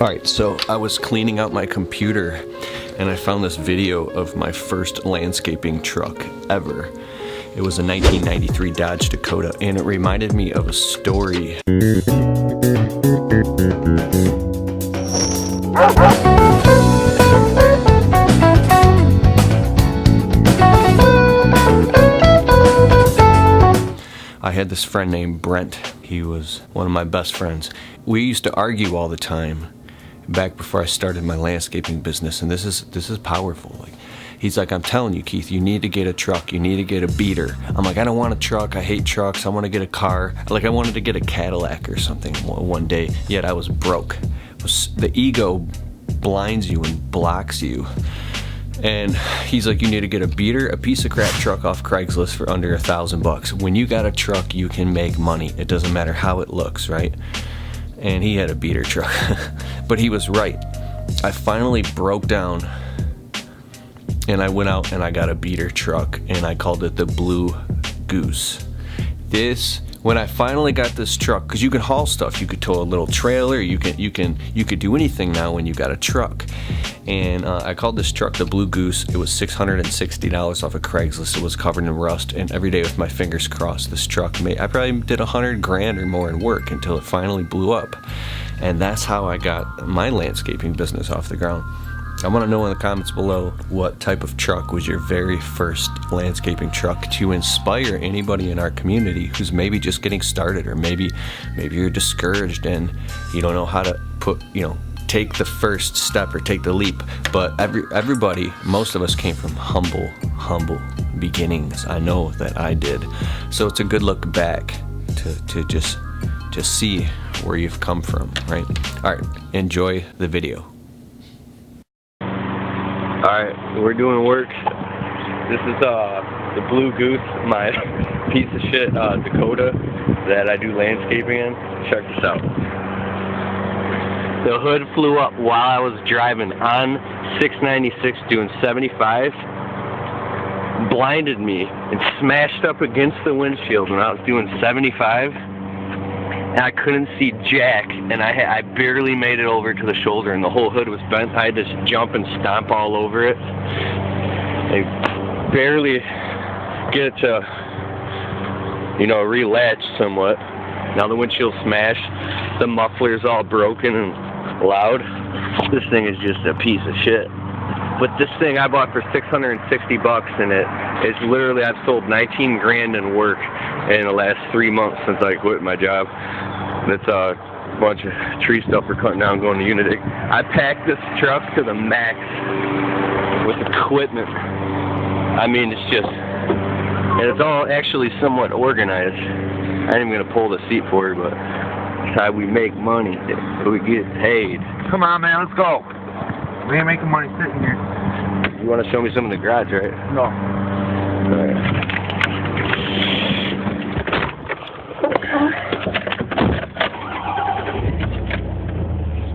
Alright, so I was cleaning out my computer and I found this video of my first landscaping truck ever. It was a 1993 Dodge Dakota and it reminded me of a story. I had this friend named Brent. He was one of my best friends. We used to argue all the time back before I started my landscaping business, and this is powerful. Like, he's like, I'm telling you, Keith, you need to get a truck. You need to get a beater. I'm like, I don't want a truck. I hate trucks. I want to get a car. Like, I wanted to get a Cadillac or something one day, yet I was broke. The ego blinds you and blocks you. And he's like, you need to get a beater, a piece of crap truck off Craigslist for under $1,000. When you got a truck, you can make money. It doesn't matter how it looks, right? And he had a beater truck. But he was right. I finally broke down and I went out and I got a beater truck and I called it the Blue Goose. When I finally got this truck, because you can haul stuff, you could tow a little trailer, you could do anything now when you got a truck. And I called this truck the Blue Goose. It was $660 off of Craigslist. It was covered in rust, and every day with my fingers crossed, this truck I probably did $100,000 or more in work until it finally blew up. And that's how I got my landscaping business off the ground. I want to know in the comments below what type of truck was your very first landscaping truck, to inspire anybody in our community who's maybe just getting started, or maybe you're discouraged and you don't know how to take the first step or take the leap. But everybody, most of us came from humble beginnings. I know that I did. So it's a good look back to just see where you've come from, right? All right, enjoy the video. Alright, we're doing work. This is the Blue Goose, my piece of shit Dakota that I do landscaping in. Check this out. The hood flew up while I was driving on 696 doing 75, blinded me and smashed up against the windshield when I was doing 75. And I couldn't see jack, and I barely made it over to the shoulder, and the whole hood was bent. I had to jump and stomp all over it. I barely get it to, relatch somewhat. Now the windshield's smashed, the muffler's all broken and loud. This thing is just a piece of shit. But this thing I bought for $660, and it's literally, I've sold $19,000 in work in the last 3 months since I quit my job. It's a bunch of tree stuff we're cutting down going to Unitig. I packed this truck to the max with equipment. I mean, it's all actually somewhat organized. I ain't even gonna pull the seat for it, but it's how we make money. We get paid. Come on, man, let's go. We ain't making money sitting here. You want to show me some of the garage, right? No. All right.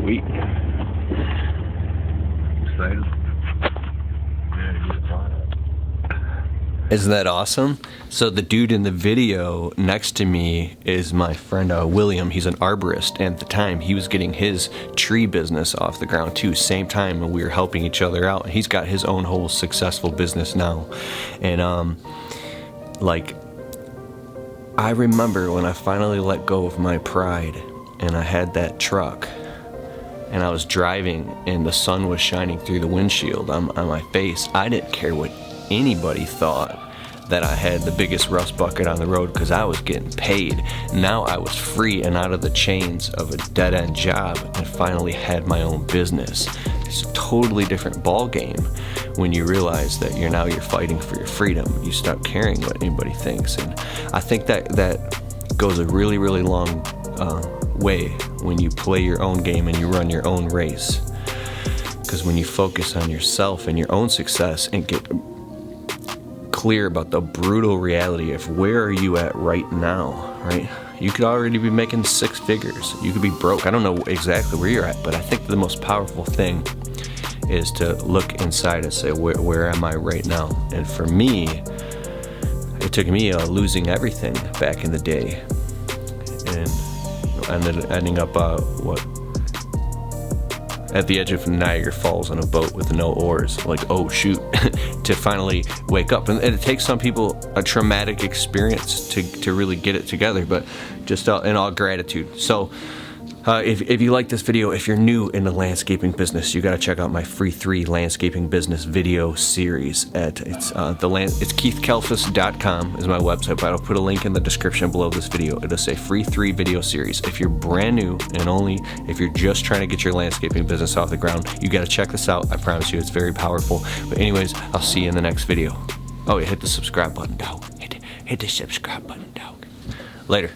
Sweet. Excited. Isn't that awesome? So the dude in the video next to me is my friend William. He's an arborist, and at the time he was getting his tree business off the ground too. Same time, and we were helping each other out. He's got his own whole successful business now. And I remember when I finally let go of my pride and I had that truck and I was driving and the sun was shining through the windshield on my face. I didn't care what anybody thought that I had the biggest rust bucket on the road, because I was getting paid. Now I was free and out of the chains of a dead-end job and finally had my own business. It's a totally different ball game when you realize that you're fighting for your freedom. You stop caring what anybody thinks. And I think that goes a really, really long way when you play your own game and you run your own race. Because when you focus on yourself and your own success and get clear about the brutal reality of where are you at right now, right? You could already be making 6 figures. You could be broke. I don't know exactly where you're at, but I think the most powerful thing is to look inside and say, where am I right now? And for me, it took me losing everything back in the day, and ended up at the edge of Niagara Falls on a boat with no oars, like, oh shoot, to finally wake up. And it takes some people a traumatic experience to really get it together, but just in all gratitude. So if you like this video, if you're new in the landscaping business, you got to check out my free 3 landscaping business video series. It's keithkalfas.com is my website, but I'll put a link in the description below this video. It'll say free 3 video series. If you're brand new, and only if you're just trying to get your landscaping business off the ground, you got to check this out. I promise you, it's very powerful. But anyways, I'll see you in the next video. Oh yeah, hit the subscribe button, dog. Hit the subscribe button, dog. Later.